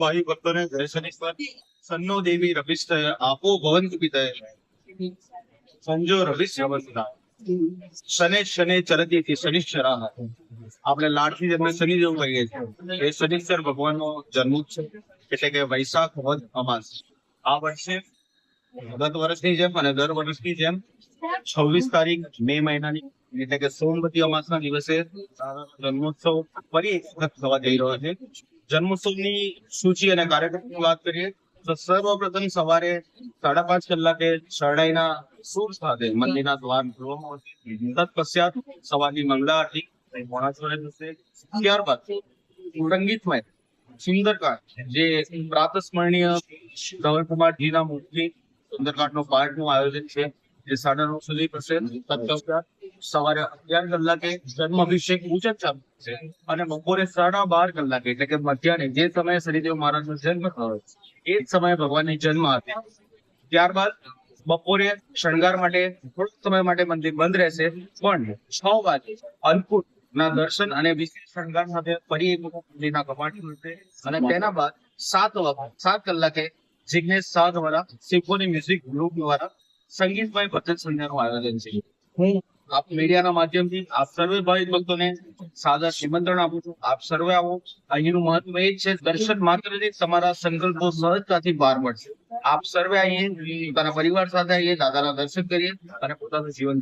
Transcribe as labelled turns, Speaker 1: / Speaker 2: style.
Speaker 1: भाई भक्तों जय शनीश्वर सन्नो देवी रभिष्ट आपो भवंतु पितय संजो रभिष्ट शने शने चरती थी शनिश्चरा આપણે લાડથી જેમને શનિદેવ કહીએ છીએ એ શનિશ્ચર ભગવાનનો જન્મોત્સવ એટલે કે વૈશાખ વદ અમાસ આ વર્ષે ગત વર્ષની જેમ અને દર વર્ષની જેમ 26 તારીખ મે મહિનાની એટલે કે સોમવતી અમાસના દિવસે જન્મોત્સવ ફરી વખત થવા જઈ રહ્યો છે. જન્મોત્સવની સૂચિ અને કાર્યક્રમની વાત કરીએ તો સર્વપ્રથમ સવારે 5:30 કલાકે શરણાઈના સુર સાથે મંદિરના દ્વાર ખોલવામાં આવશે. તત્પશ્ચાત સવારની મંગળા આરતી ત્યારબાદ સંગીતમય સુંદરકાંડ જે પ્રાતસ્મરણીય ધવલકુમારજીના મુખથી સુંદરકાંડનો પાઠનું આયોજન છે જે 9:30 સુધી થશે. તત્પશ્ચાત સવારે 11 કલાકે જન્મ અભિષેક પૂજન ચાલુ છે અને બપોરે 12:30 કલાકે એટલે કે મધ્યાહને જે સમયે શનિદેવ મહારાજનો જન્મ થયો એ જ સમયે ભગવાનની જન્મ હતી. ત્યારબાદ બપોરે શણગાર માટે થોડોક સમય માટે મંદિર બંધ રહેશે પણ 6 વાગે અન્નકૂટ ના દર્શન અને વિશેષ શણગાર સાથે ફરી એક વખત મંદિરના કપાટ ખુલશે અને તેના બાદ 7 કલાકે જિગ્નેશ શાહ દ્વારા સિમ્ફોની મ્યુઝિક ગ્રુપ દ્વારા સંગીતમય ભજન સંધ્યાનું આયોજન છે. હું આપ મીડિયાના માધ્યમથી આપ સર્વે ભાવિક ભક્તોને સાદા નિમંત્રણ આપું છું. આપ સર્વે આવો. અહીંનું મહત્વ એ જ છે દર્શન માત્રથી તમારા સંકલ્પો સહજતાથી બહાર મળશે. આપ સર્વે આવીએ પોતાના પરિવાર સાથે આવીએ દાદાના દર્શન કરીએ અને પોતાનું જીવન